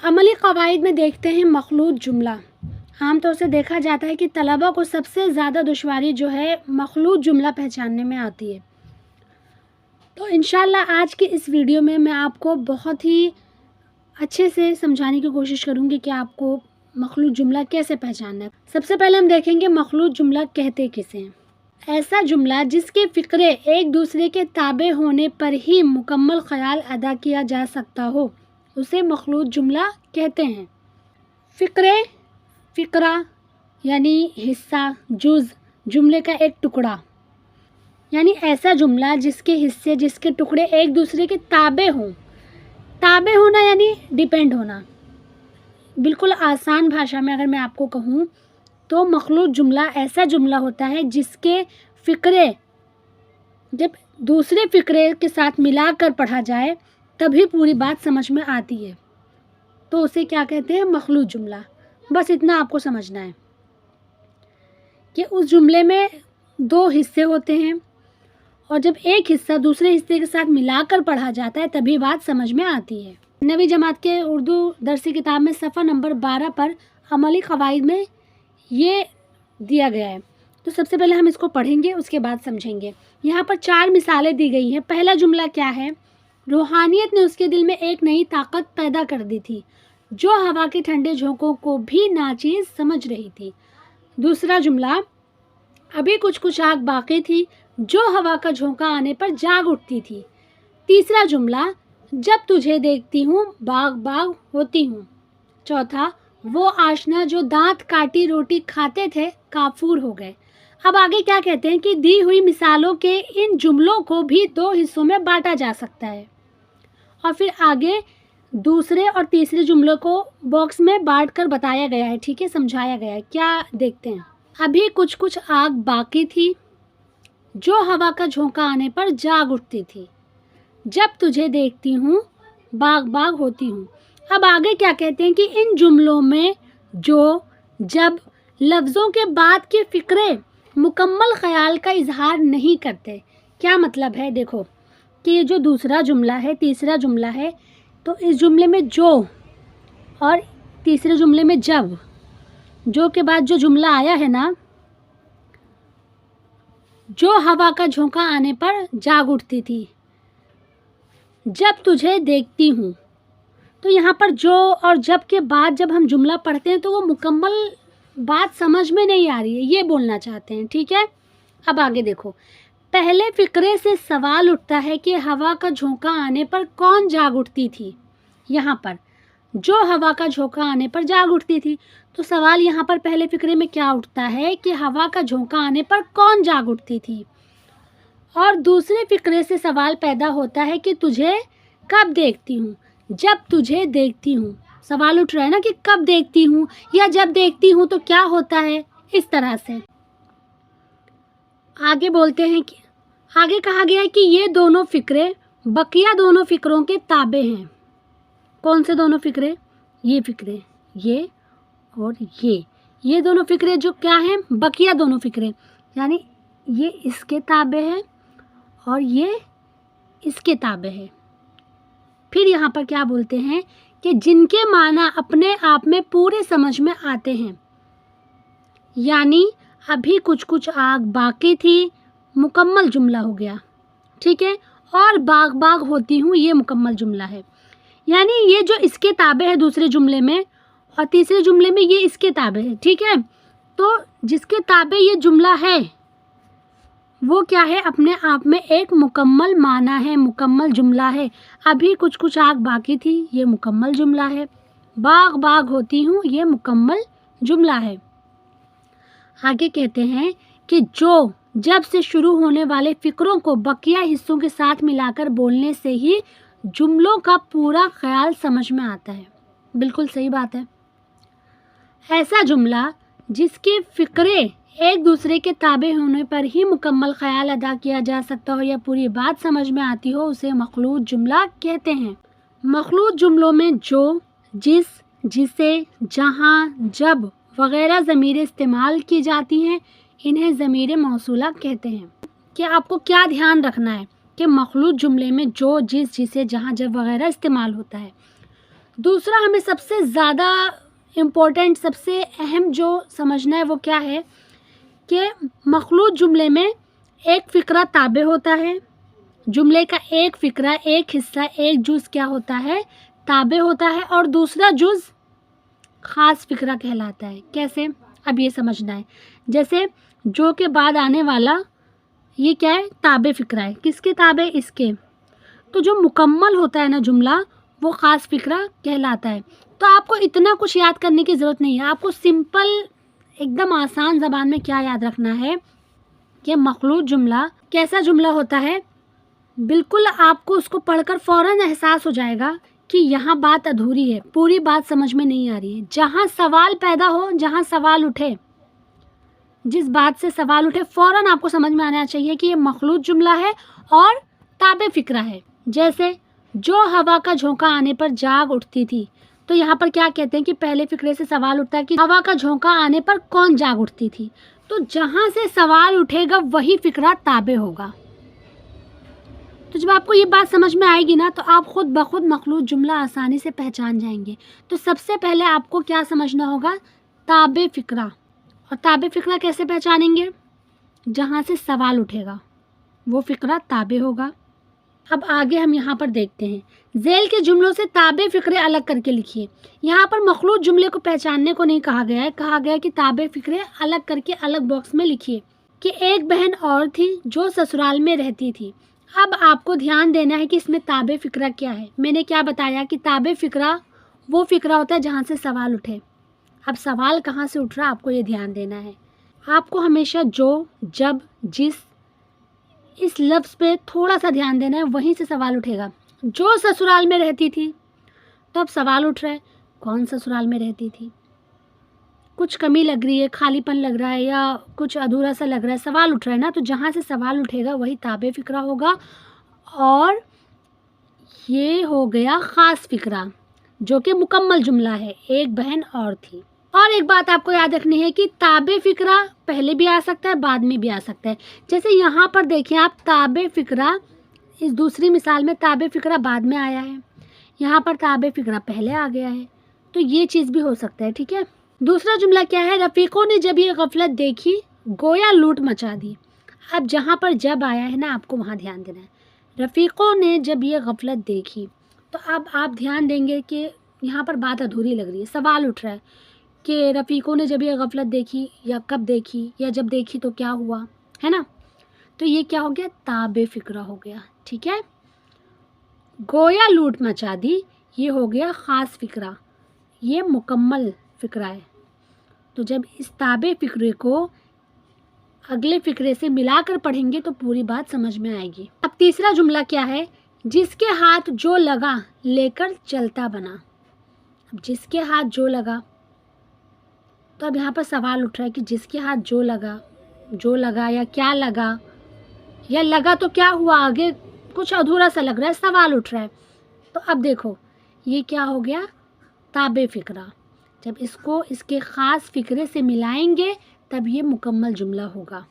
अमली क़वाइद में देखते हैं मखलूत जुमला। आमतौर से देखा जाता है कि तलबा को सबसे ज़्यादा दुश्वारी जो है मखलूत जुमला पहचानने में आती है। तो इंशाल्लाह आज की इस वीडियो में मैं आपको बहुत ही अच्छे से समझाने की कोशिश करूँगी कि आपको मखलूत जुमला कैसे पहचानना है। सबसे पहले हम देखेंगे मखलूत जुमला कहते किसे हैं। ऐसा जुमला जिसके फ़िक्रे एक दूसरे के ताबे होने पर ही मुकम्मल ख़याल अदा किया जा सकता हो उसे मखलूत जुमला कहते हैं। फ़िक्रा यानी हिस्सा, जुज़, जुमले का एक टुकड़ा, यानी ऐसा जुमला जिसके हिस्से, जिसके टुकड़े एक दूसरे के ताबे हों। ताबे होना यानी डिपेंड होना। बिल्कुल आसान भाषा में अगर मैं आपको कहूँ तो मखलूत जुमला ऐसा जुमला होता है जिसके फ़िक्रे जब दूसरे फ़िक्रे के साथ मिलाकर पढ़ा जाए तभी पूरी बात समझ में आती है, तो उसे क्या कहते हैं? मखलूत जुमला। बस इतना आपको समझना है कि उस जुमले में दो हिस्से होते हैं और जब एक हिस्सा दूसरे हिस्से के साथ मिलाकर पढ़ा जाता है तभी बात समझ में आती है। नवी जमात के उर्दू दरसी किताब में सफ़ा नंबर 12 पर अमली क़वाइद में ये दिया गया है। तो सबसे पहले हम इसको पढ़ेंगे, उसके बाद समझेंगे। यहाँ पर 4 मिसालें दी गई हैं। पहला जुमला क्या है? रूहानियत ने उसके दिल में एक नई ताकत पैदा कर दी थी जो हवा के ठंडे झोंकों को भी नाचीज़ समझ रही थी। दूसरा जुमला, अभी कुछ कुछ आग बाकी थी जो हवा का झोंका आने पर जाग उठती थी। तीसरा जुमला, जब तुझे देखती हूँ बाग बाग होती हूँ। चौथा, वो आशना जो दांत काटी रोटी खाते थे काफूर हो गए। अब आगे क्या कहते हैं कि दी हुई मिसालों के इन जुमलों को भी 2 हिस्सों में बांटा जा सकता है। और फिर आगे दूसरे और तीसरे जुमलों को बॉक्स में बांट कर बताया गया है, ठीक है, समझाया गया है। क्या देखते हैं? अभी कुछ कुछ आग बाकी थी जो हवा का झोंका आने पर जाग उठती थी। जब तुझे देखती हूँ बाग बाग होती हूँ। अब आगे क्या कहते हैं कि इन जुमलों में जो, जब लफ्ज़ों के बाद के फ़िक्रे मुकम्मल ख़याल का इजहार नहीं करते। क्या मतलब है? देखो कि ये जो दूसरा जुमला है, तीसरा जुमला है, तो इस जुमले में जो और तीसरे जुमले में जब, जो के बाद जो जुमला आया है ना, जो हवा का झोंका आने पर जाग उठती थी, जब तुझे देखती हूँ। तो यहाँ पर जो और जब के बाद जब हम जुमला पढ़ते हैं तो वो मुकम्मल बात समझ में नहीं आ रही है, ये बोलना चाहते हैं, ठीक है। अब आगे देखो, पहले फ़िक्रे से सवाल उठता है कि हवा का झोंका आने पर कौन जाग उठती थी। यहाँ पर जो हवा का झोंका आने पर जाग उठती थी, तो सवाल यहाँ पर पहले फ़िक्रे में क्या उठता है कि हवा का झोंका आने पर कौन जाग उठती थी। और दूसरे फ़िक्रे से सवाल पैदा होता है कि तुझे कब देखती हूँ, जब तुझे देखती हूँ। सवाल उठ रहा है ना कि कब देखती हूँ या जब देखती हूँ तो क्या होता है, इस तरह से। आगे बोलते हैं कि आगे कहा गया है कि ये दोनों फ़िक्रे बकिया दोनों फ़िक्रों के ताबे हैं। कौन से दोनों फ़िक्रे? ये फ़िक्रे, ये और ये दोनों फ़िक्रे जो क्या हैं? बकिया दोनों फ़िक्रे, यानी ये इसके ताबे हैं और ये इसके ताबे हैं। फिर यहाँ पर क्या बोलते हैं कि जिनके माना अपने आप में पूरे समझ में आते हैं, यानी अभी कुछ कुछ आग बाकी थी मुकम्मल जुमला हो गया, ठीक है, और बाग बाग होती हूँ ये मुकम्मल जुमला है। यानी ये जो इसके ताबे है दूसरे जुमले में और तीसरे जुमले में ये इसके ताबे है, ठीक है। तो जिसके ताबे ये जुमला है वो क्या है? अपने आप में एक मुकम्मल माना है, मुकम्मल जुमला है। अभी कुछ कुछ आग बाकी थी, ये मुकम्मल जुमला है। बाग बाग होती हूँ ये मुकम्मल जुमला है। आगे कहते हैं कि जो, जब से शुरू होने वाले फ़िक्रों को बकिया हिस्सों के साथ मिलाकर बोलने से ही जुमलों का पूरा ख्याल समझ में आता है। बिल्कुल सही बात है। ऐसा जुमला जिसके फ़िक्रे एक दूसरे के ताबे होने पर ही मुकम्मल ख्याल अदा किया जा सकता हो या पूरी बात समझ में आती हो उसे मखलूत जुमला कहते हैं। मखलूत जुमलों में जो, जिस, जिसे, जहाँ, जब वगैरह ज़मीरें इस्तेमाल की जाती हैं, इन्हें ज़मीर मौसूला कहते हैं। कि आपको क्या ध्यान रखना है कि मखलूत जुमले में जो, जिस, जिसे, जहाँ, जब वगैरह इस्तेमाल होता है। दूसरा हमें सबसे ज़्यादा इम्पोर्टेंट, सबसे अहम जो समझना है वो क्या है कि मखलूत जुमले में एक फ़िक्रा ताबे होता है। जुमले का एक फ़िक्रा, एक हिस्सा, एक जुज़ क्या होता है, ताबे होता है, और दूसरा जुज़ ख़ास फ़िक्रा कहलाता है। कैसे, अब ये समझना है। जैसे जो के बाद आने वाला ये क्या है, ताबे फ़िक्रा है। किसके ताबे, इसके। तो जो मुकम्मल होता है ना जुमला, वो ख़ास फ़िक्रा कहलाता है। तो आपको इतना कुछ याद करने की ज़रूरत नहीं है। आपको सिंपल एकदम आसान ज़बान में क्या याद रखना है कि मखलूत जुमला कैसा जुमला होता है। बिल्कुल आपको उसको पढ़कर फ़ौरन एहसास हो जाएगा कि यहाँ बात अधूरी है, पूरी बात समझ में नहीं आ रही है। जहाँ सवाल पैदा हो, जहाँ सवाल उठे, जिस बात से सवाल उठे, फ़ौरन आपको समझ में आना चाहिए कि ये मखलूत जुमला है और ताबे फ़िक्रा है। जैसे जो हवा का झोंका आने पर जाग उठती थी, तो यहाँ पर क्या कहते हैं कि पहले फ़िक्रे से सवाल उठता है कि हवा का झोंका आने पर कौन जाग उठती थी। तो जहाँ से सवाल उठेगा वही फ़िक्रा ताबे होगा। तो जब आपको ये बात समझ में आएगी ना, तो आप खुद ब खुद मखलूत जुमला आसानी से पहचान जाएंगे। तो सबसे पहले आपको क्या समझना होगा, ताबे फ़िक्रा। और ताबे फ़िक्रा कैसे पहचानेंगे, जहाँ से सवाल उठेगा वो फ़िक्रा ताबे होगा। अब आगे हम यहाँ पर देखते हैं, ज़ेल के जुमलों से ताबे फ़िक्रे अलग करके लिखिए। यहाँ पर मखलूत जुमले को पहचानने को नहीं कहा गया है, कहा गया है कि ताबे फ़िक्रे अलग करके अलग बॉक्स में लिखिए। कि एक बहन और थी जो ससुराल में रहती थी। अब आपको ध्यान देना है कि इसमें ताबे फ़िक्रा क्या है। मैंने क्या बताया कि ताबे फ़िक्रा वो फ़िक्रा होता है जहाँ से सवाल उठे। अब सवाल कहाँ से उठ रहा है, आपको ये ध्यान देना है। आपको हमेशा जो, जब, जिस, इस लफ्ज़ पे थोड़ा सा ध्यान देना है, वहीं से सवाल उठेगा। जो ससुराल में रहती थी, तो अब सवाल उठ रहा है कौन ससुराल में रहती थी। कुछ कमी लग रही है, खालीपन लग रहा है, या कुछ अधूरा सा लग रहा है, सवाल उठ रहा है ना। तो जहाँ से सवाल उठेगा वही ताबे फ़िक्रा होगा। और ये हो गया ख़ास फ़िक्रा जो कि मुकम्मल जुमला है, एक बहन और थी। और एक बात आपको याद रखनी है कि ताबे फ़िक्रा पहले भी आ सकता है, बाद में भी आ सकता है। जैसे यहाँ पर देखिए आप, ताबे फ़िक्रा, इस दूसरी मिसाल में ताबे फ़िक्रा बाद में आया है, यहाँ पर ताबे फ़िक्रा पहले आ गया है। तो ये चीज़ भी हो सकता है, ठीक है। दूसरा जुमला क्या है, रफ़ीक़ों ने जब ये गफलत देखी गोया लूट मचा दी। अब जहाँ पर जब आया है ना, आपको वहाँ ध्यान देना है। रफ़ीक़ों ने जब ये गफलत देखी, तो अब आप ध्यान देंगे कि यहाँ पर बात अधूरी लग रही है, सवाल उठ रहा है कि रफ़ीक़ों ने जब ये गफलत देखी, या कब देखी, या जब देखी तो क्या हुआ, है ना। तो ये क्या हो गया, ताबे फ़िक्रा हो गया, ठीक है। गोया लूट मचा दी, ये हो गया ख़ास फ़िक्रा, ये मुकम्मल फ़िक्रा है। तो जब इस ताबे फ़िक्रे को अगले फ़िक्रे से मिलाकर पढ़ेंगे तो पूरी बात समझ में आएगी। अब तीसरा जुमला क्या है, जिसके हाथ जो लगा लेकर चलता बना। अब जिसके हाथ जो लगा, तो अब यहाँ पर सवाल उठ रहा है कि जिसके हाथ जो लगा या क्या लगा, या लगा तो क्या हुआ, आगे कुछ अधूरा सा लग रहा है, सवाल उठ रहा है। तो अब देखो ये क्या हो गया, ताबे फ़िक्रा। जब इसको इसके ख़ास फ़िक्रे से मिलाएंगे तब ये मुकम्मल जुमला होगा।